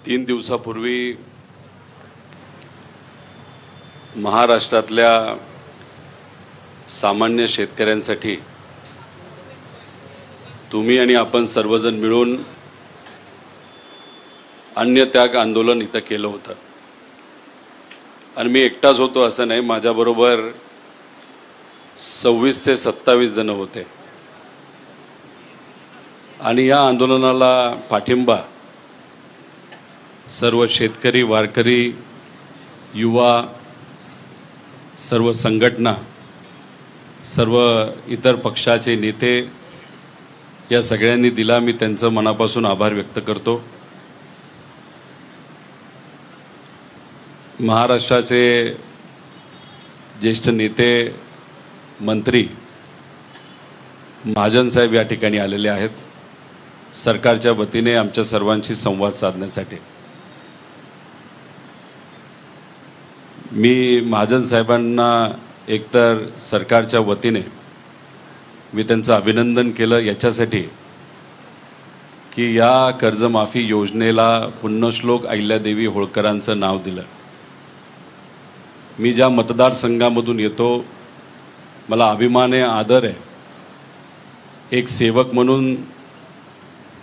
3 दिवसापूर्वी महाराष्ट्रातल्या सामान्य शेतकऱ्यांसाठी तुम्ही आणि आपण सर्वजण मिळून अन्नत्याग आंदोलन इथं केलं होतं आणि मी एकटाच होतो असं नाही, माझ्याबरोबर 26 ते 27 जण होते आणि या आंदोलनाला पाठिंबा सर्व शेतकरी, वारकरी, युवा, सर्व संघटना, सर्व इतर पक्षाचे नेते या सगळ्यांनी दिला। मी त्यांचं मनापासून आभार व्यक्त करतो। महाराष्ट्राचे ज्येष्ठ नेते, मंत्री महाजन साहेब या ठिकाणी आलेले आहेत सरकारच्या वतीने आमच्या सर्वांशी संवाद साधण्यासाठी। मी महाजन साहेबांना एकतर सरकारच्या वतीने मी त्यांचं अभिनंदन केलं याच्यासाठी की या कर्जमाफी योजनेला पुण्यश्लोक अहिल्यादेवी होळकरांचं नाव दिलं। मी ज्या मतदारसंघामधून येतो मला अभिमान आहे, आदर आहे। एक सेवक म्हणून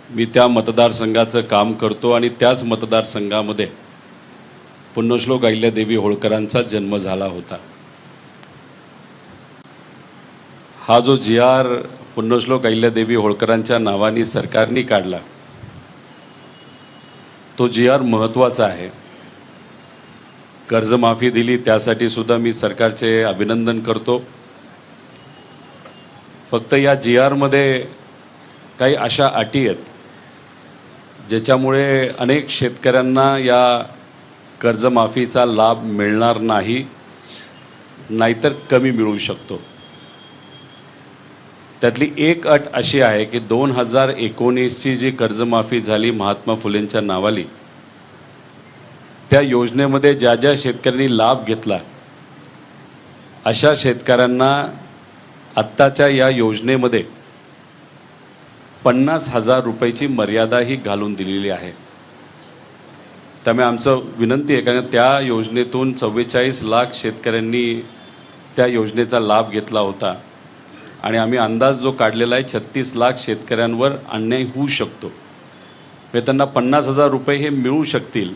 मी त्या मतदारसंघाचं काम करतो आणि त्याच मतदारसंघामध्ये पुण्यश्लोक अहिल्यादेवी होळकरांचा जन्म झाला होता। हा जो जी.आर. पुण्यश्लोक अहिल्यादेवी होळकरांच्या नावाने सरकारने काढला तो जी.आर. महत्त्वाचा आहे। कर्जमाफी दिली त्यासाठी सुद्धा मी सरकारचे अभिनंदन करतो। फक्त या जी.आर. मध्ये काही अशा अटी आहेत ज्याच्यामुळे अनेक शेतकऱ्यांना या कर्जमाफीचा लाभ मिळणार नाही, नाहीतर कमी मिळू शकतो। त्यातली एक अट अशी आहे की 2019ची जी कर्जमाफी झाली महात्मा फुलेंच्या नावाली, त्या योजनेमध्ये ज्या ज्या शेतकऱ्यांनी लाभ घेतला अशा शेतकऱ्यांना आत्ताच्या या योजनेमध्ये 50,000 रुपयाची मर्यादा ही घालून दिलेली आहे। त्यामुळे आमचं विनंती आहे, कारण त्या योजनेतून 44 लाख शेतकऱ्यांनी त्या योजनेचा लाभ घेतला होता आणि आम्ही अंदाज जो काढलेला आहे 36 लाख शेतकऱ्यांवर अन्याय होऊ शकतो। त्यांना 50,000 रुपये हे मिळू शकतील,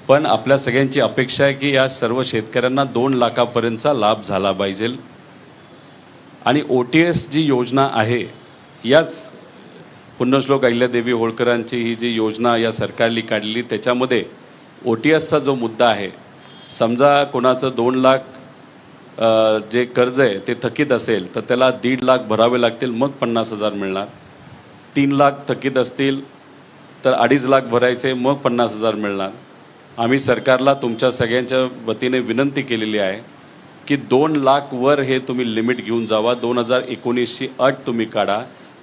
पण आपल्या सगळ्यांची अपेक्षा आहे की या सर्व शेतकऱ्यांना 2 लाखापर्यंतचा लाभ झाला पाहिजे। आणि OTS जी योजना आहे, याच पुण्यश्लोक अहिल्यादेवी होळकरांची ही जी योजना या सरकारने काढली त्याच्यामध्ये OTSचा जो मुद्दा आहे, समजा कोणाचं 2 लाख जे कर्ज आहे ते थकीत असेल तर त्याला 1.5 लाख भरावे लागतील, मग 50,000 मिळणार। 3 लाख थकीत असतील तर 2.5 लाख भरायचे, मग 50,000 मिळणार। आम्ही सरकारला तुमच्या सगळ्यांच्या वतीने विनंती केलेली आहे की 2 लाख वर हे तुम्ही लिमिट घेऊन जावा। 2019ची अट तुम्ही काढा,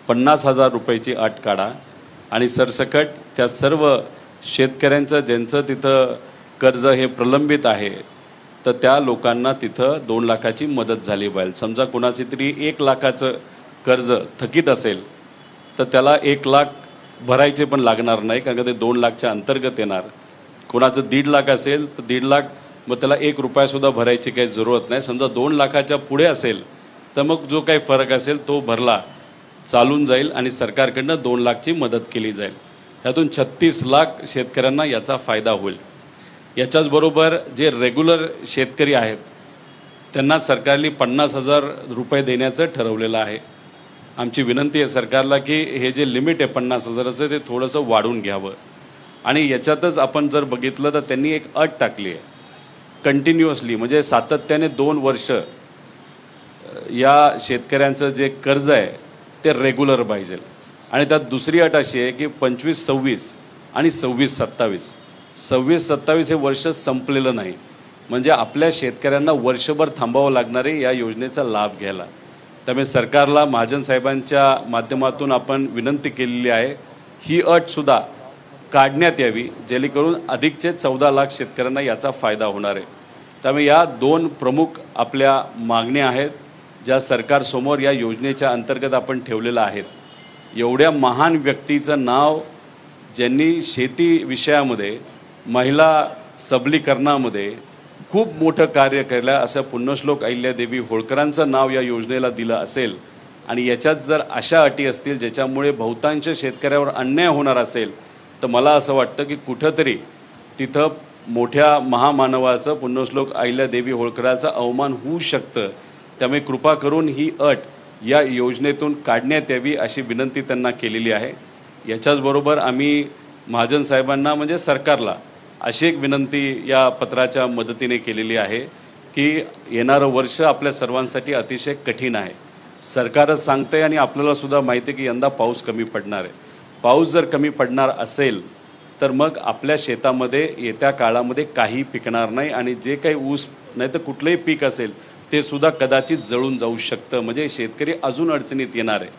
50,000 रुपयाची अट काढा आणि सरसकट त्या सर्व शेतकऱ्यांचं ज्यांचं तिथं कर्ज हे प्रलंबित आहे तर त्या लोकांना तिथं 2 लाखाची मदत झाली पाहिजे। समजा कोणाची तरी 1 लाखाचं कर्ज थकीत असेल तर त्याला 1 लाख भरायचे पण लागणार नाही, कारण ते 2 लाखच्या अंतर्गत येणार। कोणाचं 1.5 लाख असेल तर 1.5 लाख, मग त्याला 1 रुपयासुद्धा भरायची काही जरूरत नाही। समजा 2 लाखाच्या पुढे असेल तर मग जो काही फरक असेल तो भरला चालून जाईल आणि सरकारकडनं 2 लाखची मदत केली जाईल। त्यातून 36 लाख शेतकऱ्यांना याचा फायदा होईल। याच्याचबरोबर जे रेग्युलर शेतकरी आहेत त्यांना सरकारने 50,000 रुपये देण्याचं ठरवलेलं आहे। आमची विनंती आहे सरकारला की हे जे लिमिट आहे 50,000चं ते थोडंसं वाढवून घ्यावं। आणि याच्यातच आपण जर बघितलं तर त्यांनी एक अट टाकली आहे कंटिन्युअसली, म्हणजे सातत्याने 2 वर्ष या शेतकऱ्यांचं जे कर्ज आहे ते रेग्युलर पाहिजे। आणि त्यात दुसरी अट अशी आहे की 25-26 आणि 26-27, 26-27 हे वर्ष संपलेलं नाही, म्हणजे आपल्या शेतकऱ्यांना वर्षभर थांबावं लागणार आहे या योजनेचा लाभ घ्यायला। त्यामुळे सरकारला महाजन साहेबांच्या माध्यमातून आपण विनंती केलेली आहे ही अटसुद्धा काढण्यात यावी, जेणेकरून अधिकचे 14 लाख शेतकऱ्यांना याचा फायदा होणार आहे। त्यामुळे या 2 प्रमुख आपल्या मागण्या आहेत ज्या सरकारसमोर या योजनेच्या अंतर्गत आपण ठेवलेल्या आहेत। एवढ्या महान व्यक्तीचं नाव ज्यांनी शेती विषयामध्ये महिला सबलीकरणामध्ये खूप मोठं कार्य केलं, असं पुण्यश्लोक अहिल्यादेवी होळकरांचं नाव या योजनेला दिलं असेल आणि याच्यात जर अशा अटी असतील ज्याच्यामुळे बहुतांश शेतकऱ्यावर अन्याय होणार असेल, तर मला असं वाटतं की कुठंतरी तिथं मोठ्या महामानवाचं पुण्यश्लोक अहिल्यादेवी होळकराचा अवमान होऊ शकतं. त्यामुळे कृपा करून ही अट या योजनेतून काढण्यात यावी अशी विनंती त्यांना केलेली आहे. याच्याचबरोबर आम्ही महाजन साहेबांना म्हणजे सरकारला अशी एक विनंती या पत्राच्या मदतीने केलेली आहे की येणारं वर्ष आपल्या सर्वांसाठी अतिशय कठीण आहे. सरकारच सांगतंय आणि आपल्याला सुद्धा माहिती आहे की यंदा पाऊस कमी पडणार आहे. पाऊस जर कमी पडणार असेल तर मग आपल्या शेतामध्ये येत्या काळामध्ये काही पिकणार नाही आणि जे काही ऊस नाही तर कुठलंही पीक असेल ते सुद्धा कदाचित जळून जाऊ शकतं. म्हणजे शेतकरी अजून अडचणीत येणार आहे.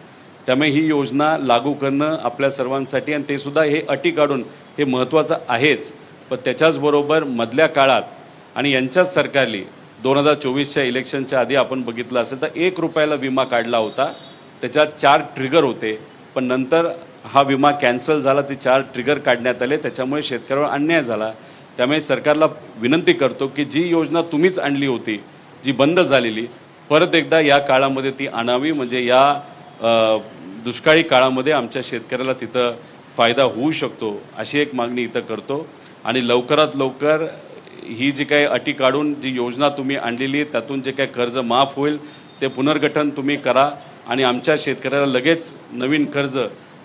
त्यामुळे ही योजना लागू करणं आपल्या सर्वांसाठी आणि ते सुद्धा हे अटी काढून हे महत्त्वाचं आहेच. पण त्याच्याचबरोबर मधल्या काळात आणि यांच्याच सरकारली 2024च्या इलेक्शनच्या आधी आपण बघितलं असेल तर ₹1 विमा काढला होता. त्याच्यात 4 ट्रिगर होते, पण नंतर हा विमा कॅन्सल झाला. ते 4 ट्रिगर काढण्यात आले, त्याच्यामुळे शेतकऱ्यावर अन्याय झाला. त्यामुळे सरकारला विनंती करतो की जी योजना तुम्हीच आणली होती जी बंद झालेली, परत एकदा या काळामध्ये ती आणावी. म्हणजे या दुष्काळी काळामध्ये आमच्या शेतकऱ्याला तिथं फायदा होऊ शकतो अशी एक मागणी इथं करतो. आणि लवकरात लवकर ही जी काही अटी काढून जी योजना तुम्ही आणलेली त्यातून जे काही कर्ज माफ होईल ते पुनर्गठन तुम्ही करा आणि आमच्या शेतकऱ्याला लगेच नवीन कर्ज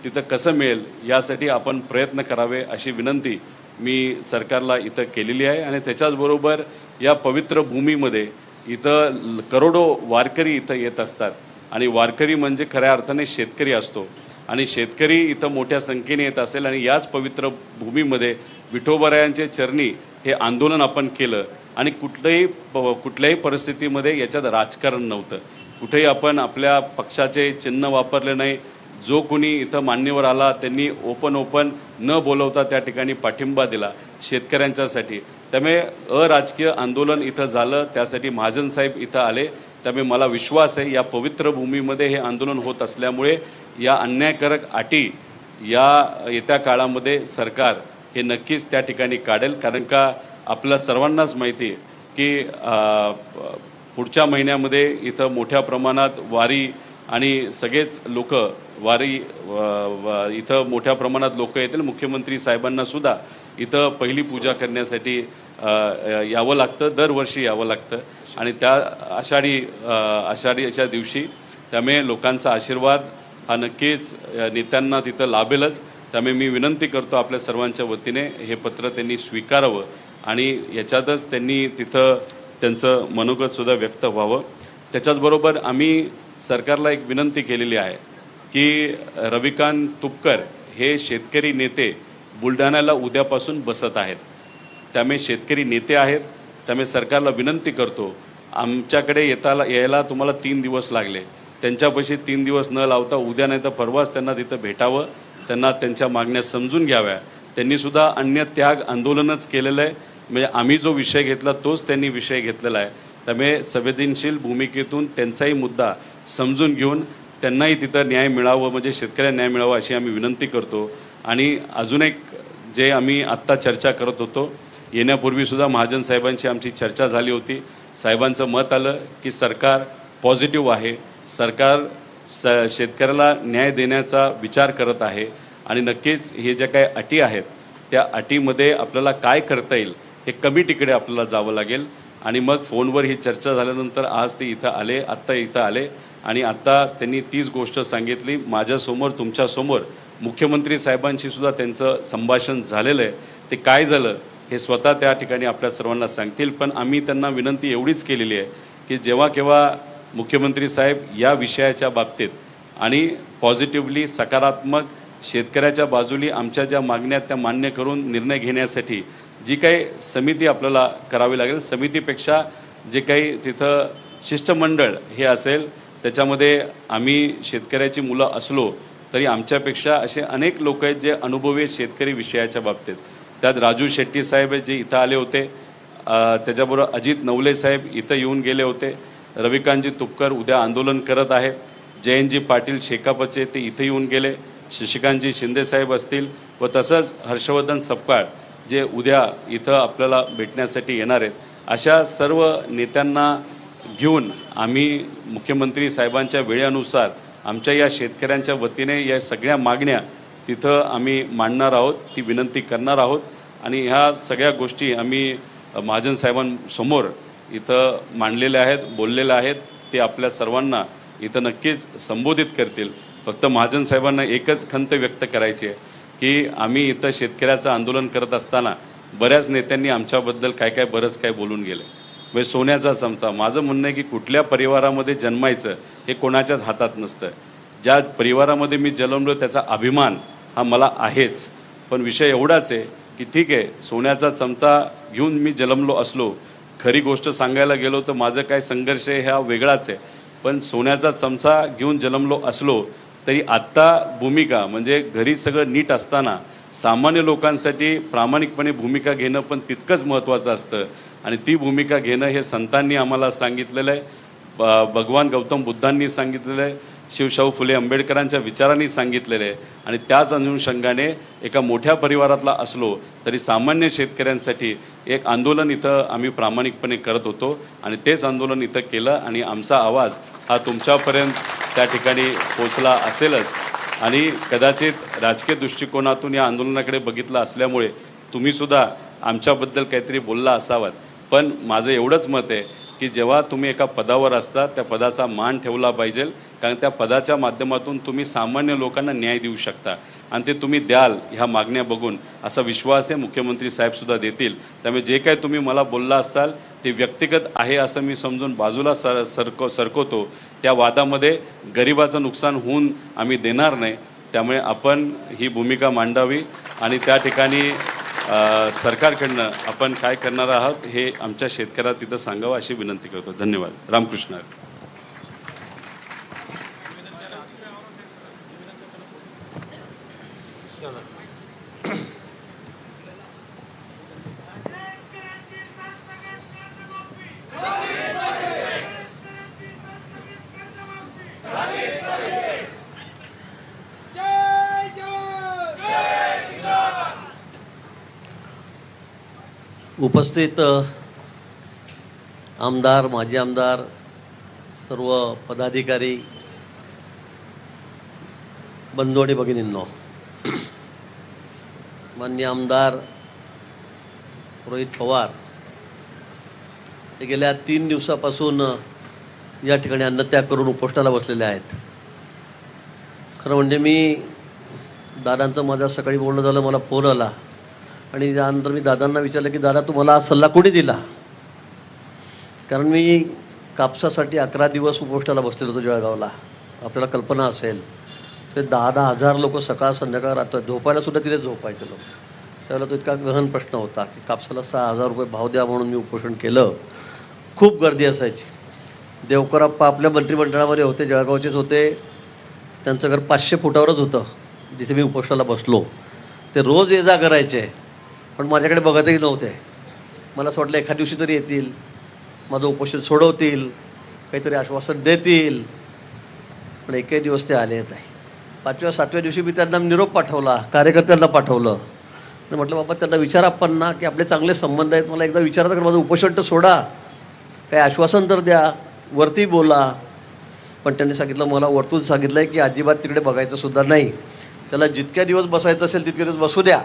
तिथं कसं मिळेल यासाठी आपण प्रयत्न करावे अशी विनंती मी सरकारला इथं केलेली आहे. आणि त्याच्याचबरोबर या पवित्र भूमीमध्ये इथं करोडो वारकरी इथं येत असतात आणि वारकरी म्हणजे खऱ्या अर्थाने शेतकरी असतो आणि शेतकरी इथं मोठ्या संख्येने येत असेल आणि याच पवित्र भूमीमध्ये विठोबरायांचे चरणी हे आंदोलन आपण केलं आणि कुठल्याही परिस्थितीमध्ये याच्यात राजकारण नव्हतं. कुठेही आपण आपल्या पक्षाचे चिन्ह वापरले नाही. जो कोणी इथं मान्यवर आला त्यांनी ओपन न बोलवता त्या ठिकाणी पाठिंबा दिला शेतकऱ्यांच्यासाठी. त्यामुळे अराजकीय आंदोलन इथं झालं, त्यासाठी महाजन साहेब इथं आले. त्यामुळे मला विश्वास आहे या पवित्र भूमीमध्ये हे आंदोलन होत असल्यामुळे या अन्यायकारक अटी या येत्या काळामध्ये सरकार हे नक्कीच त्या ठिकाणी काढेल. कारण का आपल्या सर्वांनाच माहिती आहे की पुढच्या महिन्यामध्ये इथं मोठ्या प्रमाणात वारी आणि सगळेच लोक वारी इथं मोठ्या प्रमाणात लोक येतील. मुख्यमंत्री साहेबांना सुद्धा इथं पहिली पूजा करण्यासाठी यावं लागतं, दरवर्षी यावं लागतं आणि त्या आषाढीच्या दिवशी. त्यामुळे लोकांचा आशीर्वाद हा नक्कीच नेत्यांना तिथं लाभेलच. त्यामुळे मी विनंती करतो आपल्या सर्वांच्या वतीने हे पत्र त्यांनी स्वीकारावं आणि याच्यातच त्यांनी तिथं त्यांचं मनोगतसुद्धा व्यक्त व्हावं. त्याच्याचबरोबर आम्ही सरकारला एक विनंती केलेली आहे की रविकांत तुपकर हे शेतकरी नेते बुलढाण्याला उद्यापासून बसत आहेत. त्यामुळे शेतकरी नेते आहेत. त्यामुळे सरकारला विनंती करतो आमच्याकडे यायला तुम्हाला 3 दिवस लागले, त्यांच्यापाशी 3 दिवस न लावता उद्या नाही तर परवाच त्यांना तिथं भेटावं, त्यांना त्यांच्या मागण्या समजून घ्याव्या. त्यांनीसुद्धा अन्य त्याग आंदोलनच केलेलं आहे. म्हणजे आम्ही जो विषय घेतला तोच त्यांनी विषय घेतलेला आहे. त्यामुळे संवेदनशील भूमिकेतून त्यांचाही मुद्दा समजून घेऊन त्यांनाही तिथं न्याय मिळावं, म्हणजे शेतकऱ्यांना न्याय मिळावा अशी आम्ही विनंती करतो. आणि अजून एक जे आम्ही आत्ता चर्चा करत होतो, येण्यापूर्वीसुद्धा महाजन साहेबांची आमची चर्चा झाली होती. साहेबांचं मत आलं की सरकार पॉझिटिव्ह आहे, सरकार शेतकऱ्याला न्याय देण्याचा विचार करत आहे आणि नक्कीच हे ज्या काही अटी आहेत त्या अटीमध्ये आपल्याला काय करता येईल हे कमिटीकडे आपल्याला जावं लागेल. आणि मग फोनवर ही चर्चा झाल्यानंतर आज ते इथं आले, आत्ता इथं आले आणि आत्ता त्यांनी तीच गोष्ट सांगितली. माझ्यासमोर तुमच्यासमोर मुख्यमंत्री साहेबांशी सुद्धा त्यांचं संभाषण झालेलं आहे. ते काय झालं हे स्वतः त्या ठिकाणी आपल्या सर्वांना सांगतील. पण आम्ही त्यांना विनंती एवढीच केलेली आहे की जेव्हा केव्हा मुख्यमंत्री साहेब या विषयाच्या बाबतीत आणि पॉझिटिव्हली सकारात्मक शेतकऱ्याच्या बाजूली आमच्या ज्या मागण्या त्या मान्य करून निर्णय घेण्यासाठी जी काही समिती आपल्याला करावी लागेल, समितीपेक्षा जे काही तिथं शिष्टमंडळ हे असेल त्याच्यामध्ये आम्ही शेतकऱ्याची मुलं असलो तरी आमच्यापेक्षा असे अनेक लोक आहेत जे अनुभवी शेतकरी विषयाच्या बाबतीत. त्यात राजू शेट्टी साहेब जे इथं आले होते, त्याच्याबरोबर अजित नवले साहेब इथं येऊन गेले होते. रविकांतजी तुपकर उद्या आंदोलन करत आहेत. जयंतजी पाटील शेकापचे ते इथं येऊन गेले. शशिकांतजी शिंदेसाहेब असतील व तसंच हर्षवर्धन सपकाळ जे उद्या इथं आपल्याला भेटण्यासाठी येणार आहेत, अशा सर्व नेत्यांना घेऊन आम्ही मुख्यमंत्री साहेबांच्या वेळेनुसार आमच्या या शेतकऱ्यांच्या वतीने या सगळ्या मागण्या तिथं आम्ही मांडणार आहोत, ती विनंती करणार आहोत आणि ह्या सगळ्या गोष्टी आम्ही महाजन साहेबांसमोर इथं मांडलेल्या आहेत, बोललेल्या आहेत. ते आपल्या सर्वांना इथं नक्कीच संबोधित करतील. फक्त महाजन साहेबांना एकच खंत व्यक्त करायची आहे की आम्ही इथं शेतकऱ्याचं आंदोलन करत असताना बऱ्याच नेत्यांनी आमच्याबद्दल काय बरंच काय बोलून गेले. म्हणजे सोन्याचा चमचा. माझं म्हणणं आहे की कुठल्या परिवारामध्ये जन्मायचं हे कोणाच्याच हातात नसतं. ज्या परिवारामध्ये मी जन्मलो त्याचा अभिमान हा मला आहेच. पण विषय एवढाच आहे की ठीक आहे, सोन्याचा चमचा घेऊन मी जन्मलो असलो, खरी गोष्ट सांगायला गेलो तर माझं काय संघर्ष आहे हा वेगळाच आहे. पण सोन्याचा चमचा घेऊन जन्मलो असलो तरी आत्ता भूमिका म्हणजे घरी सगळं नीट असताना सामान्य लोकांसाठी प्रामाणिकपणे भूमिका घेणं पण तितकंच महत्त्वाचं असतं आणि ती भूमिका घेणं हे संतांनी आम्हाला सांगितलेलं आहे, भगवान गौतम बुद्धांनी सांगितलेलं आहे, शिवशाहू फुले आंबेडकरांच्या विचारांनी सांगितलेले आहे. आणि त्याच अनुषंगाने एका मोठ्या परिवारातला असलो तरी सामान्य शेतकऱ्यांसाठी एक आंदोलन इथं आम्ही प्रामाणिकपणे करत होतो आणि तेच आंदोलन इथं केलं आणि आमचा आवाज हा तुमच्यापर्यंत त्या ठिकाणी पोचला असेलच. आणि कदाचित राजकीय दृष्टिकोनातून या आंदोलनाकडे बघितलं असल्यामुळे तुम्हीसुद्धा आमच्याबद्दल काहीतरी बोलला असावात. पण माझं एवढंच मत आहे की जेव्हा तुम्ही एका पदावर असता त्या पदाचा मान ठेवला पाहिजे, कारण त्या पदाच्या माध्यमातून तुम्ही सामान्य लोकांना न्याय देऊ शकता आणि ते तुम्ही द्याल ह्या मागण्या बघून असा विश्वास आहे मुख्यमंत्री साहेबसुद्धा देतील. त्यामुळे जे काय तुम्ही मला बोलला असाल ते व्यक्तिगत आहे असं मी समजून बाजूला सरकवतो. त्या वादामध्ये गरिबाचं नुकसान होऊन आम्ही देणार नाही. त्यामुळे आपण ही भूमिका मांडावी आणि त्या ठिकाणी सरकारकडनं आपण काय करणार आहात हे आमच्या शेतकऱ्याला तिथं सांगावं अशी विनंती करतो. धन्यवाद. रामकृष्ण. उपस्थित आमदार, माजी आमदार, सर्व पदाधिकारी, बंधू आणि भगिनींनो, माननीय आमदार रोहित पवार हे गेल्या 3 दिवसापासून या ठिकाणी अन्नत्याग करून उपोषणाला बसलेले आहेत. खरं म्हणजे मी दादांचं माझ्या सकाळी बोलणं झालं, मला फोन आला आणि त्यानंतर मी दादांना विचारलं की दादा तुम्हाला हा सल्ला कोणी दिला? कारण मी कापसासाठी 11 दिवस उपोषणाला बसलेलो होतो जळगावला. आपल्याला कल्पना असेल ते 10-10 हजार लोक सकाळ संध्याकाळ रात्र झोपायला सुद्धा तिथे झोपायचे लोक. त्यावेळेला तो इतका गहन प्रश्न होता की कापसाला 6,000 रुपये भाव द्या म्हणून मी उपोषण केलं. खूप गर्दी असायची. देवकरप्पा आपल्या मंत्रिमंडळामध्ये होते, जळगावचेच होते. त्यांचं घर 500 फुटावरच होतं जिथे मी उपोषणाला बसलो. ते रोज ये जा करायचे पण माझ्याकडे बघतही नव्हते. मला असं वाटलं एखाद्या दिवशी तरी येतील, माझं उपोषण सोडवतील, काहीतरी आश्वासन देतील. पण एकही दिवस ते आले नाही. 5व्या-7व्या दिवशी मी त्यांना निरोप पाठवला, कार्यकर्त्यांना पाठवलं आणि म्हटलं बाबा त्यांना विचारा आपण ना की आपले चांगले संबंध आहेत, मला एकदा विचारा तर माझं उपोषण तर सोडा, काही आश्वासन तर द्या, वरती बोला. पण त्यांनी सांगितलं, मला वरतून सांगितलं आहे की अजिबात तिकडे बघायचं सुद्धा नाही, त्याला जितक्या दिवस बसायचं असेल तितके दिवस बसू द्या.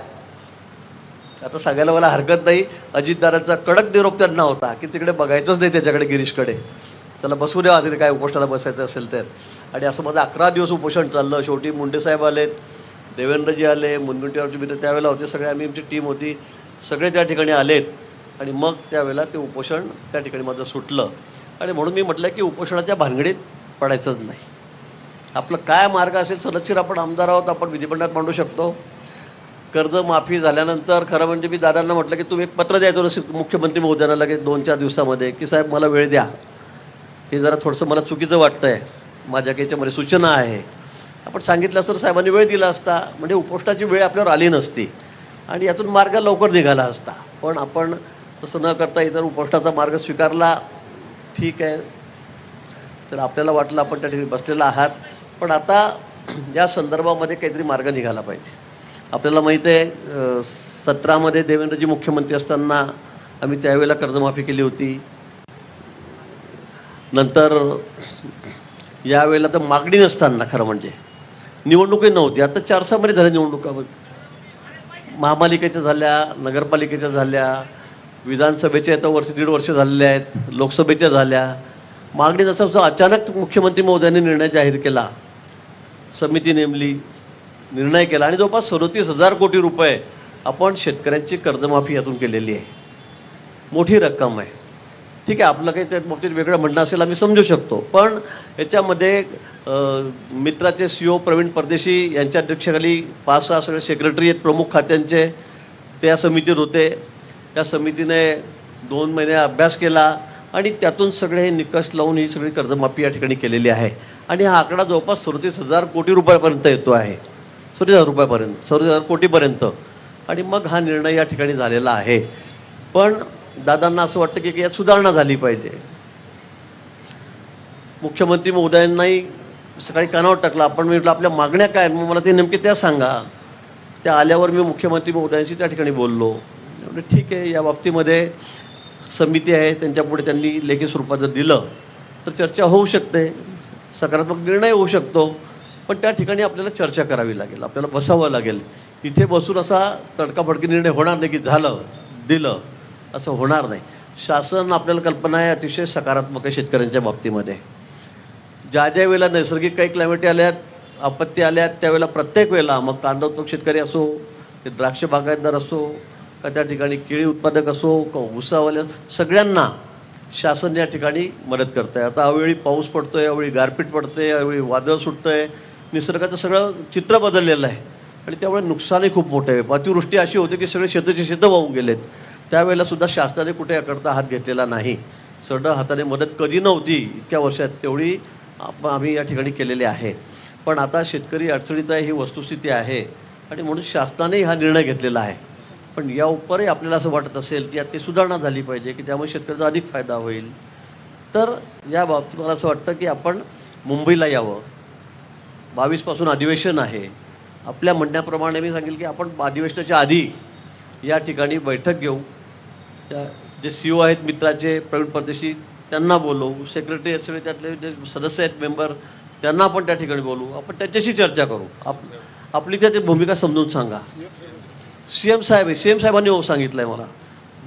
आता सांगायला मला हरकत नाही, अजितदारांचा कडक निरोप त्यांना होता की तिकडे बघायचंच नाही त्याच्याकडे, गिरीशकडे, त्याला बसू द्या तिथे काय उपोषणाला बसायचं असेल तर. आणि असं माझं 11 दिवस उपोषण चाललं. शेवटी मुंडेसाहेब आलेत, देवेंद्रजी आले, मुनगंटीवारचे मित्र त्यावेळेला होते, सगळे आम्ही आमची टीम होती, सगळे त्या ठिकाणी आलेत आणि मग त्यावेळेला ते उपोषण त्या ठिकाणी माझं सुटलं. आणि म्हणून मी म्हटलं की उपोषणाच्या भानगडीत पडायचंच नाही. आपलं काय मार्ग असेल, सनदशीर आपण आमदार आहोत, आपण विधिमंडळात मांडू शकतो. कर्जमाफी झाल्यानंतर खरं म्हणजे मी दादांना म्हटलं की तुम्ही एक पत्र द्यायचं होतं मुख्यमंत्री महोदयांना लगेच 2-4 दिवसामध्ये की साहेब मला वेळ द्या, हे जरा थोडंसं मला चुकीचं वाटतंय, माझ्या काही याच्यामध्ये सूचना आहे. आपण सांगितलं असतं साहेबांनी वेळ दिला असता, म्हणजे उपोषणाची वेळ आपल्यावर आली नसती आणि यातून मार्ग लवकर निघाला असता. पण आपण तसं न करता इतर उपोषणाचा मार्ग स्वीकारला. ठीक आहे, तर आपल्याला वाटलं आपण त्या ठिकाणी बसलेला आहात. पण आता या संदर्भामध्ये काहीतरी मार्ग निघाला पाहिजे. आपल्याला माहीत आहे 17मध्ये देवेंद्रजी मुख्यमंत्री असताना आम्ही त्यावेळेला कर्जमाफी केली होती. नंतर यावेळेला तर मागणी नसताना खरं म्हणजे निवडणूकही नव्हती. आता 4-6 महिने झाल्या निवडणुका, महापालिकेच्या झाल्या, नगरपालिकेच्या झाल्या, विधानसभेच्या आता वर्ष 1.5 वर्ष झालेले आहेत, लोकसभेच्या झाल्या. मागणी नसताना अचानक मुख्यमंत्री महोदयांनी निर्णय जाहीर केला, समिती नेमली, निर्णय केला आणि जवळपास 37,000 कोटी रुपये आपण शेतकऱ्यांची कर्जमाफी यातून केलेली आहे. मोठी रक्कम आहे. ठीक आहे, आपलं काही त्या बाबतीत वेगळं म्हणणं असेल आम्ही समजू शकतो, पण याच्यामध्ये मित्राचे CEO प्रवीण परदेशी यांच्या अध्यक्षतेखाली 5-6 सगळे सेक्रेटरी आहेत प्रमुख खात्यांचे, त्या समितीत होते. त्या समितीने 2 महिने अभ्यास केला आणि त्यातून सगळे हे निकष लावून ही सगळी कर्जमाफी या ठिकाणी केलेली आहे. आणि हा आकडा जवळपास 37,000 कोटी रुपयापर्यंत येतो आहे. 37,000 रुपयापर्यंत, 37,000 कोटीपर्यंत. आणि मग हा निर्णय या ठिकाणी झालेला आहे. पण दादांना असं वाटतं की यात सुधारणा झाली पाहिजे. मुख्यमंत्री महोदयांनाही सकाळी कानावर टाकला. आपण म्हटलं आपल्या मागण्या काय, मग मला ते नेमके त्या सांगा. त्या आल्यावर मी मुख्यमंत्री महोदयांशी त्या ठिकाणी बोललो. म्हणजे ठीक आहे, या बाबतीमध्ये समिती आहे, त्यांच्यापुढे त्यांनी लेखी स्वरूपात जर दिलं तर चर्चा होऊ शकते, सकारात्मक निर्णय होऊ शकतो. पण त्या ठिकाणी आपल्याला चर्चा करावी लागेल, आपल्याला बसावं लागेल. इथे बसून असा तडकाफडकी निर्णय होणार नाही की झालं दिलं, असं होणार नाही. शासन आपल्याला कल्पना आहे अतिशय सकारात्मक आहे शेतकऱ्यांच्या बाबतीमध्ये. ज्या वेळेला नैसर्गिक काही क्लायमेटी आल्यात, आपत्ती आल्यात, त्यावेळेला प्रत्येक वेळेला मग कांदा उत्पादक शेतकरी असो, ते द्राक्ष बागायतदार असो, का त्या ठिकाणी केळी उत्पादक असो, का ऊसावाले, सगळ्यांना शासन या ठिकाणी मदत करत आहे. आता अवेळी पाऊस पडतोय, अवेळी गारपीट पडते, अवेळी वादळ सुटतंय, निसर्गाचं सगळं चित्र बदललेलं आहे आणि त्यामुळे नुकसानही खूप मोठं आहे. अतिवृष्टी अशी होते की सगळे शेतं वाहून गेलेत. त्यावेळेला सुद्धा शासनाने कुठे याकरता हात घेतलेला नाही. सरळ हाताने मदत कधी नव्हती इतक्या वर्षात, तेवढी आम्ही या ठिकाणी केलेली आहे. पण आता शेतकरी अडचणीत आहे, ही वस्तुस्थिती आहे आणि म्हणून शासनानेही हा निर्णय घेतलेला आहे. पण या उपरही आपल्याला असं वाटत असेल की यात काही सुधारणा झाली पाहिजे की त्यामुळे शेतकऱ्याचा अधिक फायदा होईल, तर या बाबतीत मला असं वाटतं की आपण मुंबईला यावं. 22 पासून अधिवेशन आहे. आपल्या म्हणण्याप्रमाणे मी सांगेल की आपण अधिवेशनाच्या आधी या ठिकाणी बैठक घेऊ. त्या जे CEO आहेत मित्राचे प्रवीण परदेशी त्यांना बोलवू, सेक्रेटरी आहेत सगळे, त्यातले जे सदस्य आहेत मेंबर त्यांना आपण त्या ठिकाणी बोलवू, आपण त्यांच्याशी चर्चा करू. आपली त्याची भूमिका समजून सांगा. CM साहेबांनी सांगितलं आहे मला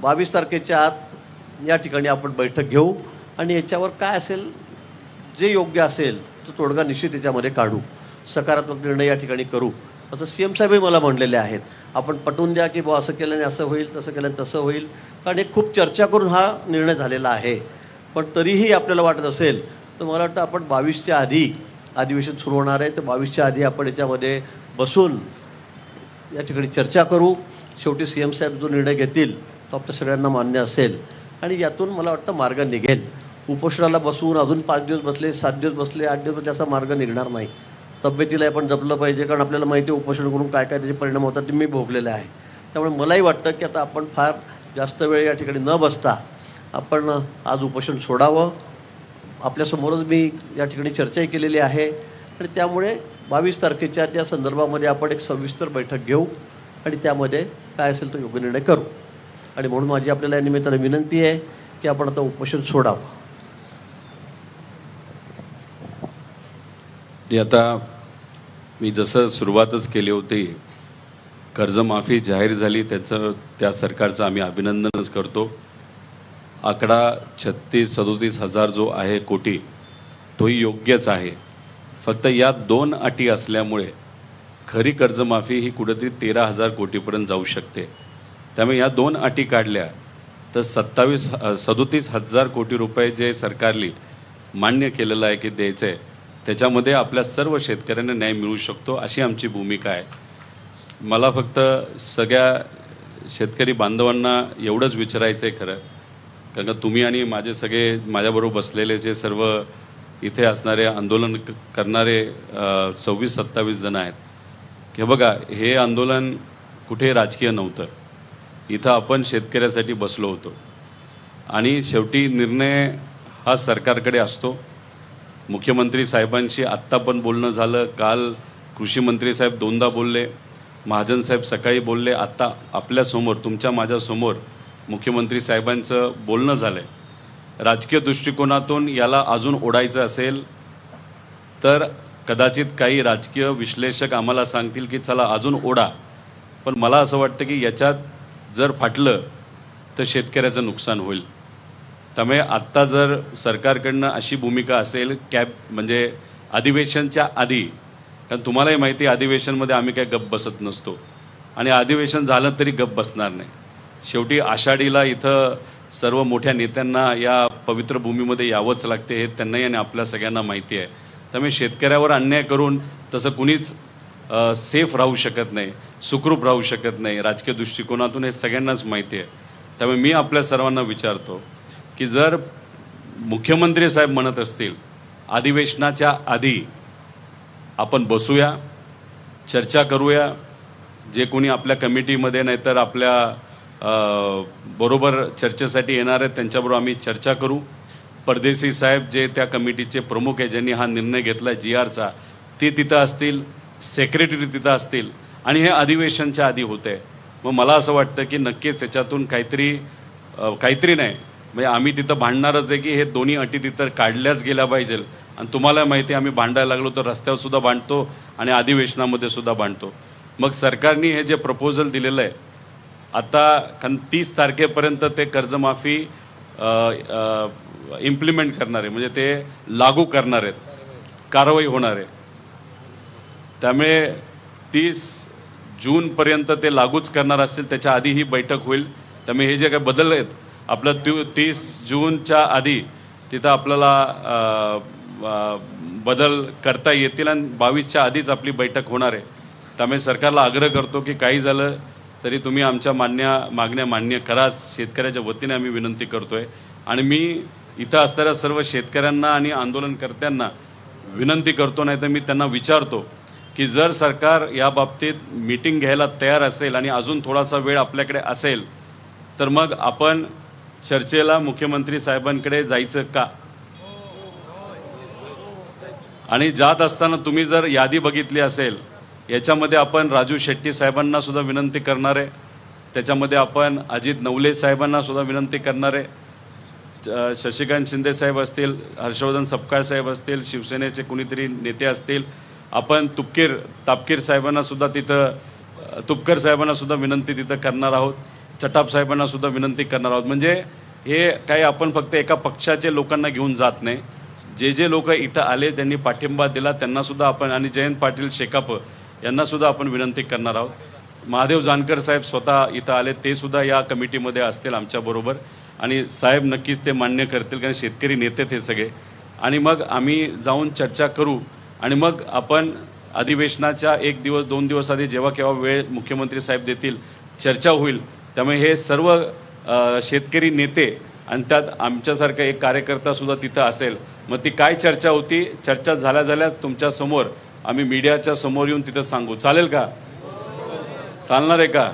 22 तारखेच्या आत या ठिकाणी आपण बैठक घेऊ आणि याच्यावर काय असेल, जे योग्य असेल तो तोडगा निश्चित याच्यामध्ये काढू, सकारात्मक निर्णय या ठिकाणी करू, असं CM साहेबही मला म्हणलेले आहेत. आपण पटवून द्या की बुवा असं केल्याने असं होईल, तसं केल्याने तसं होईल, कारण एक खूप चर्चा करून हा निर्णय झालेला आहे. पण तरीही आपल्याला वाटत असेल तर मला वाटतं आपण 22च्या आधी अधिवेशन सुरू होणार आहे, तर 22च्या आधी आपण याच्यामध्ये बसून या ठिकाणी चर्चा करू. शेवटी CM साहेब जो निर्णय घेतील तो आपल्या सगळ्यांना मान्य असेल आणि यातून मला वाटतं मार्ग निघेल. उपोषणाला बसून अजून 5 दिवस बसले, 7 दिवस बसले, 8 दिवस बसले, असा मार्ग निघणार नाही. तब्येतीला आपण जपलं पाहिजे, कारण आपल्याला माहिती आहे उपोषण करून काय काय त्याचे परिणाम होतात ते मी भोगलेले आहे. त्यामुळे मलाही वाटतं की आता आपण फार जास्त वेळ या ठिकाणी न बसता आपण आज उपोषण सोडावं. आपल्यासमोरच मी या ठिकाणी चर्चाही केलेली आहे आणि त्यामुळे 22 तारखेच्या त्या संदर्भामध्ये आपण एक सविस्तर बैठक घेऊ आणि त्यामध्ये काय असेल तो योग्य निर्णय करू. आणि म्हणून माझी आपल्याला या निमित्ताने विनंती आहे की आपण आता उपोषण सोडावं. आता मी जसं सुरुवातच केली होती, कर्जमाफी जाहीर झाली, त्या सरकारचं आम्ही अभिनंदनच करतो. आकडा 36-37 हजार जो आहे कोटी, तोही योग्यच आहे. फक्त या 2 अटी असल्यामुळे खरी कर्जमाफी ही कुठेतरी 13,000 कोटीपर्यंत जाऊ शकते. त्यामुळे या 2 अटी काढल्या तर 37,000 कोटी रुपये जे सरकारने मान्य केलेलं आहे की द्यायचं आहे, त्याच्यामध्ये आपल्या सर्व शेतकऱ्यांना न्याय मिळू शकतो, अशी आमची भूमिका आहे. मला फक्त सगळ्या शेतकरी बांधवांना एवढंच विचारायचं आहे खरं, कारण का तुम्ही आणि माझे सगळे माझ्याबरोबर बसलेले जे सर्व इथे असणारे आंदोलन करणारे 26-27 जण आहेत, की बघा हे आंदोलन कुठे राजकीय नव्हतं. इथं आपण शेतकऱ्यासाठी बसलो होतो आणि शेवटी निर्णय हा सरकारकडे असतो. मुख्यमंत्री साहेबांशी आत्ता पण बोलणं झालं, काल कृषी मंत्री साहेब दोनदा बोलले, महाजन साहेब सकाळी बोलले, आत्ता आपल्यासमोर तुमच्या माझ्यासमोर मुख्यमंत्री साहेबांचं बोलणं झालं आहे. राजकीय दृष्टिकोनातून याला अजून ओढायचं असेल तर कदाचित काही राजकीय विश्लेषक आम्हाला सांगतील की चला अजून ओढा, पण मला असं वाटतं की याच्यात जर फाटलं तर शेतकऱ्याचं नुकसान होईल. त्यामुळे आत्ता जर सरकारकडनं अशी भूमिका असेल म्हणजे अधिवेशनच्या आधी, कारण तुम्हालाही माहिती आहे अधिवेशनमध्ये आम्ही काय गप्प बसत नसतो आणि अधिवेशन झालं तरी गप्प बसणार नाही. शेवटी आषाढीला इथं सर्व मोठ्या नेत्यांना या पवित्र भूमीमध्ये यावंच लागते, हे त्यांनाही आणि आपल्या सगळ्यांना माहिती आहे. त्यामुळे शेतकऱ्यावर अन्याय करून तसं कुणीच सेफ राहू शकत नाही, सुखरूप राहू शकत नाही राजकीय दृष्टिकोनातून, हे सगळ्यांनाच माहिती आहे. त्यामुळे मी आपल्या सर्वांना विचारतो की जर मुख्यमंत्री साहेब म्हणत असतील अधिवेशनाच्या आधी आपण बसूया, चर्चा करूया, जे कोणी आपल्या कमिटीमध्ये नाहीतर आपल्या बरोबर चर्चेसाठी येणार आहेत त्यांच्याबरोबर आम्ही चर्चा करू. परदेशी साहेब जे त्या कमिटीचे प्रमुख आहे, ज्यांनी हा निर्णय घेतला आहे GRचा, ते तिथं असतील, सेक्रेटरी तिथं असतील आणि हे अधिवेशनच्या आधी होते. मग मला असं वाटतं की नक्कीच याच्यातून काहीतरी नाही म्हणजे आम्ही तिथं भांडणारच आहे की हे दोन्ही अटी तिथं काढल्याच गेल्या पाहिजे. आणि तुम्हाला माहिती आहे आम्ही भांडायला लागलो तर रस्त्यावर सुद्धा भांडतो आणि अधिवेशनामध्ये सुद्धा भांडतो. मग सरकारने हे जे प्रपोजल दिलेलं आहे आता, कारण 30 तारखेपर्यंत ते कर्जमाफी इम्प्लिमेंट करणार आहे, म्हणजे ते लागू करणार आहेत, कारवाई होणार आहे. त्यामुळे 30 जूनपर्यंत ते लागूच करणार असतील, त्याच्या आधी ही बैठक होईल. त्यामुळे हे जे काही बदल आहेत आपलं 30 जूनच्या आधी तिथं आपल्याला बदल करता येतील आणि 22च्या आधीच आपली बैठक होणार आहे. त्यामुळे सरकारला आग्रह करतो की काही झालं तरी तुम्ही आमच्या मागण्या मान्य करा, शेतकऱ्याच्या वतीने आम्ही विनंती करतोय. आणि मी इथं असणाऱ्या सर्व शेतकऱ्यांना आणि आंदोलनकर्त्यांना विनंती करतो, नाही तर मी त्यांना विचारतो की जर सरकार या बाबतीत मीटिंग घ्यायला तयार असेल आणि अजून थोडासा वेळ आपल्याकडे असेल तर मग आपण चर्चेला मुख्यमंत्री साहेबांकडे जायचं का? आणि जात असताना तुम्ही जर यादी बघितली असेल याच्यामध्ये आपण राजू शेट्टी साहेबांना सुद्धा विनंती करणार आहे, त्याच्यामध्ये आपण अजित नवले साहेबांना सुद्धा विनंती करणार आहे, शशिकांत शिंदे साहेब असतील, हर्षवर्धन सपकाळ साहेब असतील, शिवसेनेचे कुणीतरी नेते असतील, आपण तापकीर साहेबांना सुद्धा तिथं तुपकर साहेबांना सुद्धा विनंती तिथं करणार आहोत, चटाप साहेबांना सुद्धा विनंती करणार आहोत. म्हणजे हे काही आपण फक्त एका पक्षाचे लोकांना घेऊन जात नाही, जे लोक इथं आले त्यांनी पाठिंबा दिला त्यांना सुद्धा आपण, आणि जयंत पाटील शेकाप यांना सुद्धा आपण विनंती करणार आहोत. महादेव जानकर साहेब स्वतः इथं आले, ते सुद्धा या कमिटीमध्ये असतील आमच्याबरोबर आणि साहेब नक्कीच ते मान्य करतील, कारण शेतकरी नेते ते सगळे. आणि मग आम्ही जाऊन चर्चा करू आणि मग आपण अधिवेशनाच्या 1 दिवस 2 दिवस आधी जेव्हा केव्हा वेळ मुख्यमंत्री साहेब देतील चर्चा होईल. त्यामुळे हे सर्व शेतकरी नेते आणि त्यात आमच्यासारखा एक कार्यकर्ता सुद्धा तिथं असेल. मग ती काय चर्चा होती, चर्चा झाल्या तुमच्यासमोर आम्ही मीडियाच्या समोर येऊन तिथं सांगू. चालेल का? चालणार आहे का?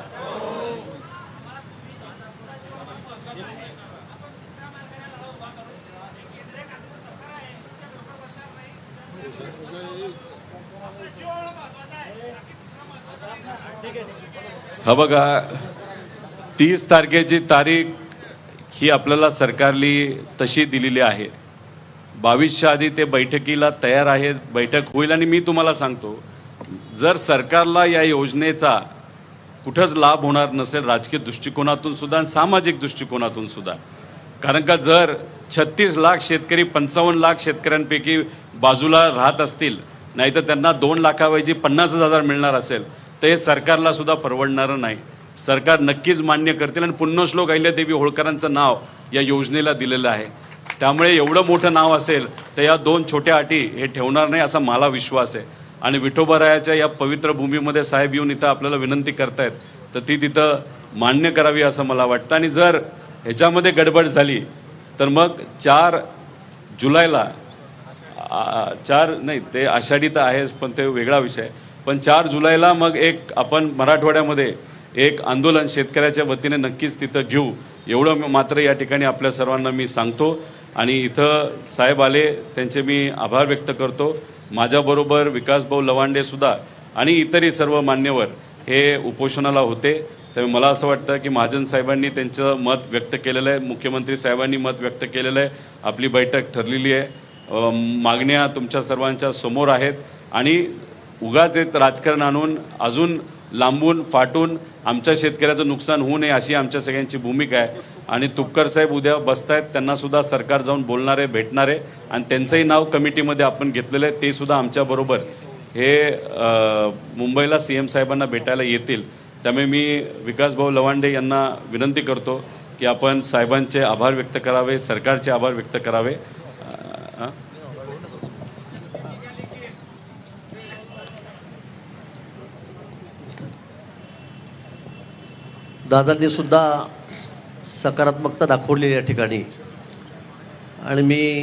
हा बघा, 30 तारखेची तारीख ही आपल्याला सरकारली तशी दिलेली आहे. 22च्या आधी ते बैठकीला तयार आहेत, बैठक होईल. आणि मी तुम्हाला सांगतो, जर सरकारला या योजनेचा कुठंच लाभ होणार नसेल राजकीय दृष्टिकोनातून सुद्धा आणि सामाजिक दृष्टिकोनातून सुद्धा, कारण का जर 36 लाख शेतकरी 55 लाख शेतकऱ्यांपैकी बाजूला राहत असतील, नाही तर त्यांना 2 लाखाऐवजी 50,000 मिळणार असेल तर हे सरकारला सुद्धा परवडणारं नाही. सरकार नक्कीच मान्य करतील. आणि पुण्यश्लोक अहिल्यादेवी होळकरांचं नाव या योजनेला दिलेलं आहे. त्यामुळे एवढं मोठं नाव असेल तर या 2 छोट्या अटी हे ठेवणार नाही असा मला विश्वास आहे. आणि विठोबारायाच्या या पवित्र भूमीमध्ये साहेब येऊन इथं आपल्याला विनंती करतायत तर ती तिथं मान्य करावी असं मला वाटतं. आणि जर ह्याच्यामध्ये गडबड झाली तर मग 4 जुलैला 4 नाही ते आषाढी तर आहेच पण ते वेगळा विषय, पण 4 जुलैला मग एक आपण मराठवाड्यामध्ये एक आंदोलन शेतकऱ्याच्या वतीने नक्कीच तिथं घेऊ, एवढं मात्र या ठिकाणी आपल्या सर्वांना मी सांगतो. आणि इथं साहेब आले त्यांचे मी आभार व्यक्त करतो. माझ्याबरोबर विकासभाऊ लवांडे सुद्धा आणि इतरही सर्व मान्यवर हे उपोषणाला होते. त्यामुळे मला असं वाटतं की महाजन साहेबांनी त्यांचं मत व्यक्त केलेलं आहे, मुख्यमंत्री साहेबांनी मत व्यक्त केलेलं आहे, आपली बैठक ठरलेली आहे, मागण्या तुमच्या सर्वांच्या समोर आहेत आणि उगाच एक राजकारण आणून अजून लांबून फाटून आमच्या शेतकऱ्याचं नुकसान होऊ नये अशी आमच्या सगळ्यांची भूमिका आहे. आणि तुपकर साहेब उद्या बसतायत, त्यांना सुद्धा सरकार जाऊन बोलणार आहे, भेटणार आहे आणि त्यांचंही नाव कमिटीमध्ये आपण घेतलेलं आहे. ते सुद्धा आमच्याबरोबर हे मुंबईला CM साहेबांना भेटायला येतील. त्यामुळे मी विकासभाऊ लवांडे यांना विनंती करतो की आपण साहेबांचे आभार व्यक्त करावे, सरकारचे आभार व्यक्त करावे. दादांनी सुद्धा सकारात्मकता दाखवली या ठिकाणी आणि मी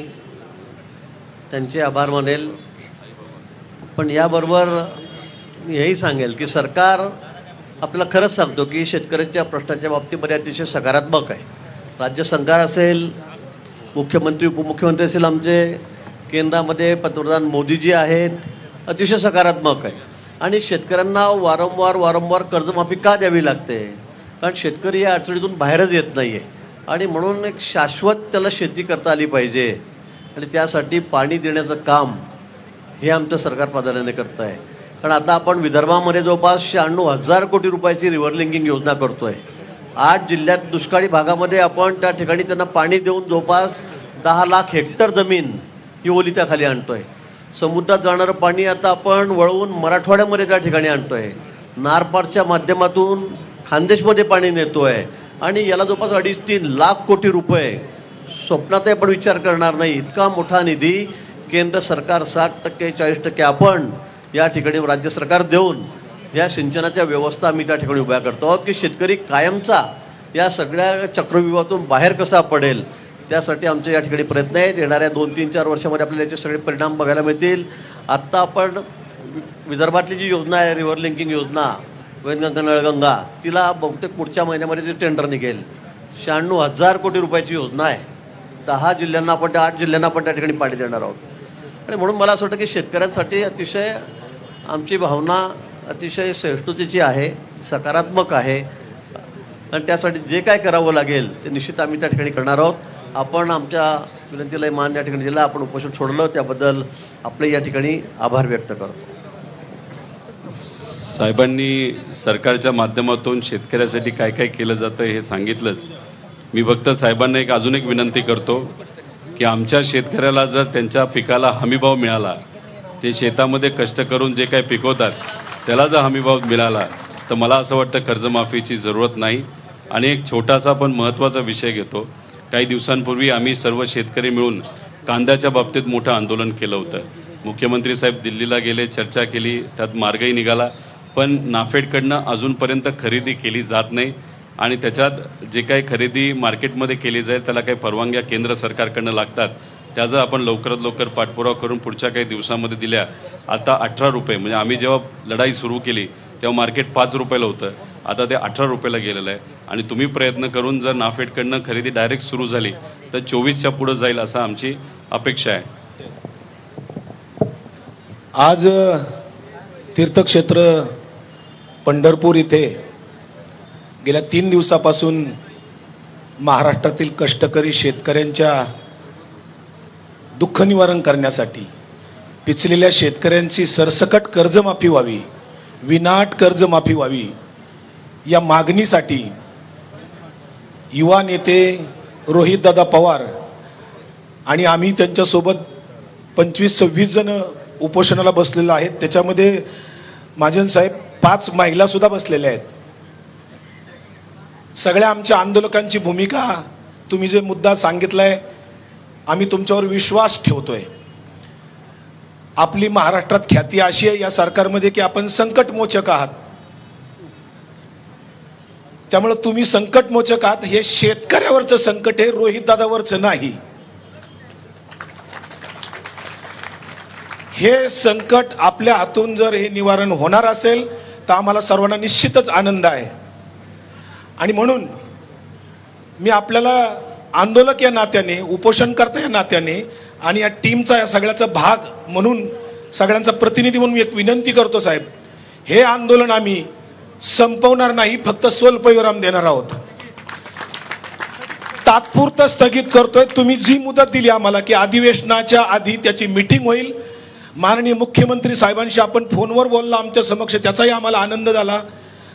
त्यांचे आभार मानेल. पण याबरोबर मी हेही सांगेल की सरकार आपल्याला खरंच सांगतो की शेतकऱ्यांच्या प्रश्नाच्या बाबतीमध्ये अतिशय सकारात्मक आहे. राज्य सरकार असेल, मुख्यमंत्री उपमुख्यमंत्री असेल, आमचे केंद्रामध्ये पंतप्रधान मोदीजी आहेत, अतिशय सकारात्मक आहे. आणि शेतकऱ्यांना वारंवार कर्जमाफी का द्यावी लागते? कारण शेतकरी या अडचणीतून बाहेरच येत नाही आहे आणि म्हणून एक शाश्वत त्याला शेती करता आली पाहिजे आणि त्यासाठी पाणी देण्याचं काम हे आमचं सरकार प्राधान्याने करत आहे. कारण आता आपण विदर्भामध्ये जवळपास 96,000 कोटी रुपयाची रिव्हर लिंकिंग योजना करतोय. 8 जिल्ह्यात दुष्काळी भागामध्ये आपण त्या ठिकाणी त्यांना पाणी देऊन जवळपास 10 लाख हेक्टर जमीन ही ओलिताखाली आणतोय. समुद्रात जाणारं पाणी आता आपण वळवून मराठवाड्यामध्ये त्या ठिकाणी आणतोय. नारपारच्या माध्यमातून खानदेशमध्ये पाणी नेतोय आणि याला जवळपास 2.5-3 लाख कोटी रुपये स्वप्नातही आपण विचार करणार नाही इतका मोठा निधी केंद्र सरकार 60% 40% आपण या ठिकाणी राज्य सरकार देऊन या सिंचनाच्या व्यवस्था आम्ही त्या ठिकाणी उभ्या करतो आहोत की शेतकरी कायमचा या सगळ्या चक्रव्यूहातून बाहेर कसा पडेल त्यासाठी आमचे या ठिकाणी प्रयत्न आहेत. येणाऱ्या 2-3-4 वर्षामध्ये आपल्याला याचे सगळे परिणाम बघायला मिळतील. आत्ता आपण विदर्भातली जी योजना आहे रिव्हर लिंकिंग योजना वैनगंगा नळगंगा तिला बहुतेक पुढच्या महिन्यामध्ये जे टेंडर निघेल 96,000 कोटी रुपयाची योजना आहे. 10 जिल्ह्यांना आपण 8 जिल्ह्यांना आपण त्या ठिकाणी पाणी देणार आहोत. आणि म्हणून मला असं वाटतं की शेतकऱ्यांसाठी अतिशय आमची भावना अतिशय सहिष्णुतेची आहे, सकारात्मक आहे आणि त्यासाठी जे काय करावं लागेल ते निश्चित आम्ही त्या ठिकाणी करणार आहोत. आपण आमच्या विनंतीला मान या ठिकाणी दिला, आपण उपोषण सोडलं त्याबद्दल आपले या ठिकाणी आभार व्यक्त करतो. साहेबांनी सरकारच्या माध्यमातून शेतकऱ्यासाठी काय काय केलं जातं हे सांगितलंच. मी फक्त साहेबांना अजून एक विनंती करतो की आमच्या शेतकऱ्याला जर त्यांच्या पिकाला हमीभाव मिळाला, ते शेतामध्ये कष्ट करून जे काही पिकवतात त्याला जर हमीभाव मिळाला तर मला असं वाटतं कर्जमाफीची जरूरत नाही. आणि एक छोटासा पण महत्त्वाचा विषय घेतो. काही दिवसांपूर्वी आम्ही सर्व शेतकरी मिळून कांद्याच्या बाबतीत मोठं आंदोलन केलं होतं. मुख्यमंत्री साहेब दिल्लीला गेले, चर्चा केली, त्यात मार्गही निघाला, पण नाफेडकडनं अजूनपर्यंत खरेदी केली जात नाही आणि त्याच्यात जे काही खरेदी मार्केटमध्ये केली जाईल त्याला काही परवानग्या केंद्र सरकारकडनं लागतात. त्याचा आपण लवकरात लवकर पाठपुरावा करून पुढच्या काही दिवसामध्ये दिल्या. आता 18 रुपये, म्हणजे आम्ही जेव्हा लढाई सुरू केली तेव्हा मार्केट 5 रुपयाला होतं, आता ते 18 रुपयाला गेलेलं आहे. आणि तुम्ही प्रयत्न करून जर नाफेडकडनं खरेदी डायरेक्ट सुरू झाली तर 24च्या पुढं जाईल असं आमची अपेक्षा आहे. आज तीर्थक्षेत्र पंढरपूर इथे गेल्या 3 दिवसापासून महाराष्ट्रातील कष्टकरी शेतकऱ्यांच्या दुःख निवारण करण्यासाठी, पिचलेल्या शेतकऱ्यांची सरसकट कर्जमाफी व्हावी, विनाट कर्जमाफी व्हावी या मागणीसाठी युवा नेते रोहितदादा पवार आणि आम्ही त्यांच्यासोबत 25-26 जण उपोषणाला बसलेलो आहेत. त्याच्यामध्ये महाजन साहेब 5 महिला सुद्धा बसलेल्या आहेत. सगळ्या आमच्या आंदोलकांची भूमिका, तुम्ही जे मुद्दा सांगितलाय, आम्ही तुमच्यावर विश्वास ठेवतोय. आपली महाराष्ट्रात ख्याती अशी आहे या सरकारमध्ये की आपण संकटमोचक आहात. त्यामुळे तुम्ही संकटमोचक आहात, हे शेतकऱ्यावरचं संकट आहे, रोहितदादावरचं नाही. हे संकट आपल्या हातून जर हे निवारण होणार असेल तर आम्हाला सर्वांना निश्चितच आनंद आहे. आणि म्हणून मी आपल्याला आंदोलक या नात्याने, उपोषणकर्ता या नात्याने आणि या टीमचा या सगळ्याचा भाग म्हणून सगळ्यांचा प्रतिनिधी म्हणून मी एक विनंती करतो साहेब, हे आंदोलन आम्ही संपवणार नाही, फक्त स्वल्पविराम देणार आहोत. तात्पुरतं स्थगित करतोय. तुम्ही जी मुदत दिली आम्हाला की अधिवेशनाच्या आधी त्याची मीटिंग होईल, माननीय मुख्यमंत्री साहेबांशी आपण फोनवर बोलला आमच्या समक्ष, त्याचाही आम्हाला आनंद झाला.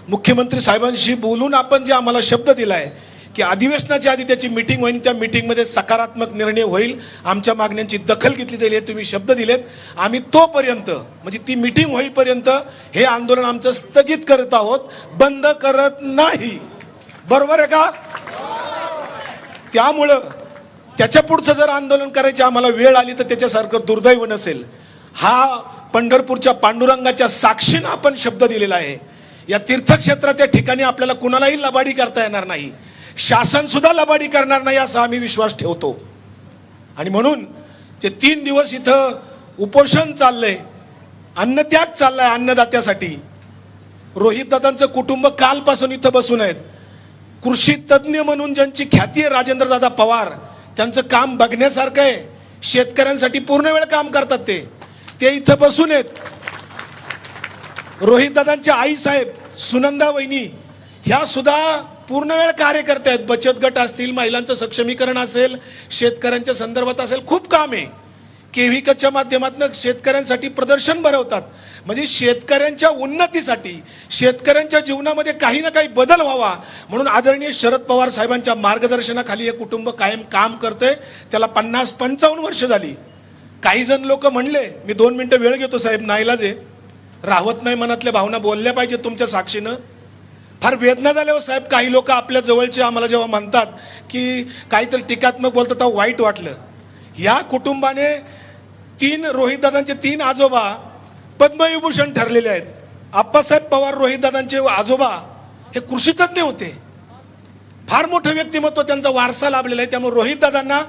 मुख्यमंत्री साहेबांशी बोलून आपण जे आम्हाला शब्द दिलाय की अधिवेशनाच्या आधी त्याची मीटिंग होईल, त्या मीटिंगमध्ये सकारात्मक निर्णय होईल, आमच्या मागण्यांची दखल घेतली जाईल, हे तुम्ही शब्द दिलेत. आम्ही तोपर्यंत म्हणजे ती मीटिंग होईपर्यंत हे आंदोलन आमचं स्थगित करत आहोत, बंद करत नाही. बरोबर आहे का? त्यामुळं त्याच्या पुढचं जर आंदोलन करायची आम्हाला वेळ आली तर त्याच्यासारखं दुर्दैव नसेल. हा पंढरपूरच्या पांडुरंगाच्या साक्षीनं आपण शब्द दिलेला आहे. या तीर्थक्षेत्राच्या ठिकाणी आपल्याला कुणालाही लबाडी करता येणार नाही, शासन सुद्धा लबाडी करणार नाही असा आम्ही विश्वास ठेवतो. आणि म्हणून ते 3 दिवस इथं उपोषण चाललंय, अन्नत्याग चाललाय अन्नदात्यासाठी. रोहितदादांचं कुटुंब कालपासून इथं बसून आहेत. कृषी तज्ज्ञ म्हणून ज्यांची ख्याती आहे राजेंद्रदादा पवार, त्यांचं काम बघण्यासारखं आहे. शेतकऱ्यांसाठी पूर्ण वेळ काम करतात ते इथं बसून आहेत. रोहितदादांच्या आई साहेब सुनंदा वहिनी ह्या सुद्धा पूर्ण वेळ कार्यकर्ते आहेत. बचत गट असतील, महिलांचं सक्षमीकरण असेल, शेतकऱ्यांच्या संदर्भात असेल, खूप काम आहे. केव्हीकच्या माध्यमातून शेतकऱ्यांसाठी प्रदर्शन भरवतात. म्हणजे शेतकऱ्यांच्या उन्नतीसाठी, शेतकऱ्यांच्या जीवनामध्ये काही ना काही बदल व्हावा म्हणून आदरणीय शरद पवार साहेबांच्या मार्गदर्शनाखाली हे कुटुंब कायम काम करतंय. त्याला 50-55 वर्ष झाली. काही जण लोक म्हणले, मी 2 मिनिटं वेळ घेतो साहेब, नाईलाज आहे, राहत नाही मनातल्या भावना बोलल्या पाहिजे तुमच्या साक्षीनं. फार वेदना झाल्या हो साहेब. काही लोक आपल्या जवळचे आम्हाला जेव्हा म्हणतात की काहीतरी टीकात्मक बोलतात तेव्हा वाईट वाटलं. या कुटुंबाने रोहितदादांचे 3 आजोबा पद्मविभूषण ठरलेले आहेत. आप्पासाहेब पवार रोहितदादांचे आजोबा हे कृषीतज्ञ होते. फार मोठं व्यक्तिमत्व, त्यांचा वारसा लाभलेला आहे. त्यामुळे रोहितदादांना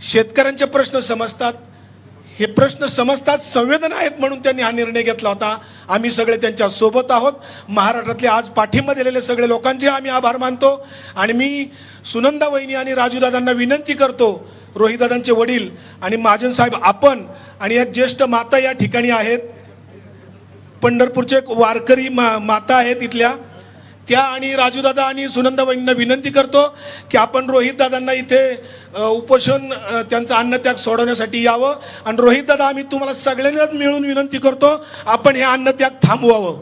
शेतकऱ्यांचे प्रश्न समजतात, हे प्रश्न समजतात, संवेदना आहेत म्हणून त्यांनी हा निर्णय घेतला होता. आम्ही सगळे त्यांच्या सोबत आहोत. महाराष्ट्रातले आज पाठिंबा दिलेले सगळे लोकांचे आम्ही आभार मानतो. आणि मी सुनंदा वहिनी आणि राजूदादांना विनंती करतो, रोहितदादांचे वडील आणि महाजन साहेब आपण आणि एक ज्येष्ठ माता या ठिकाणी आहेत, पंढरपूरचे एक वारकरी माता आहेत इथल्या, त्या आणि राजूदादा आणि सुनंदा वहिनींना विनंती करतो की आपण रोहितदादांना इथे उपोषण त्यांचा अन्नत्याग सोडवण्यासाठी यावं. आणि रोहितदादा, आम्ही तुम्हाला सगळ्यांनाच मिळून विनंती करतो, आपण हे अन्नत्याग थांबवावं.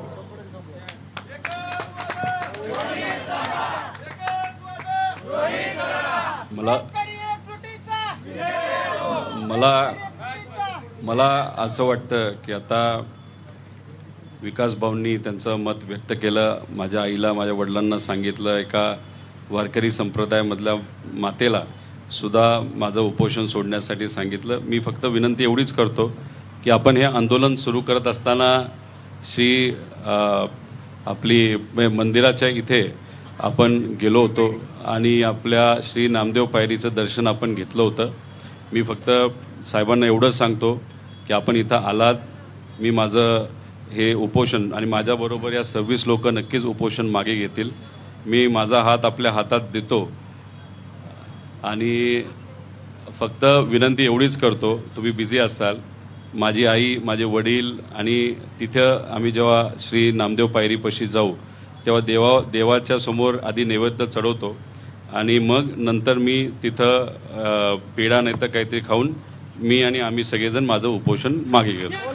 मला असं वाटतं की आता विकास भाऊंनी त्यांचं मत व्यक्त केलं. माझ्या आईला, माझ्या वडिलांना सांगितलं, एका वारकरी संप्रदायामधल्या मातेला सुद्धा माझं उपोषण सोडण्यासाठी सांगितलं. मी फक्त विनंती एवढीच करतो की आपण हे आंदोलन सुरू करत असताना आपली मंदिराच्या इथे आपण गेलो होतो आणि आपल्या श्री नामदेव पायरीचं दर्शन आपण घेतलं होतं. मी फक्त साहेबांना एवढंच सांगतो की आपण इथं आलात, मी माझं हे उपोषण आणि माझ्याबरोबर या 26 लोक नक्कीच उपोषण मागे घेतील. मी माझा हात आपल्या हातात देतो आणि फक्त विनंती एवढीच करतो, तुम्ही बिझी असाल, माझी आई, माझे वडील आणि तिथं आम्ही जेव्हा श्री नामदेव पायरीपाशी जाऊ तेव्हा देवाच्या समोर आधी नैवेद्य चढवतो आणि मग नंतर मी तिथं पेढा नाही तर काहीतरी खाऊन मी आणि आम्ही सगळेजण माझं उपोषण मागे घेतो.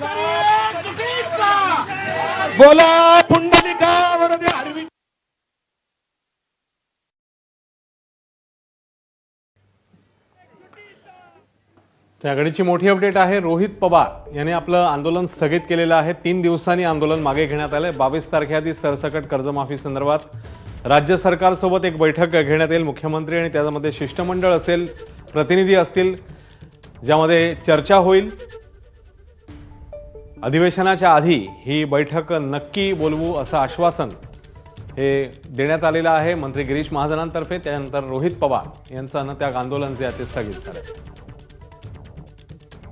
बोला पुंडलिका वरदे हरवी. त्याकडची मोठी अपडेट आहे. रोहित पवार यांनी आपलं आंदोलन स्थगित केलेलं आहे. 3 दिवसांनी आंदोलन मागे घेण्यात आलंय. 22 तारखेआधी सरसकट कर्जमाफी संदर्भात राज्य सरकारसोबत एक बैठक घेण्यात येईल. मुख्यमंत्री आणि त्यामध्ये शिष्टमंडळ असेल, प्रतिनिधी असतील, ज्यामध्ये चर्चा होईल. अधिवेशनाच्या आधी ही बैठक नक्की बोलवू असं आश्वासन हे देण्यात आलेलं आहे मंत्री गिरीश महाजनांतर्फे. त्यानंतर रोहित पवार यांचं अन्नत्याग आंदोलन जे आहे ते स्थगित झालं.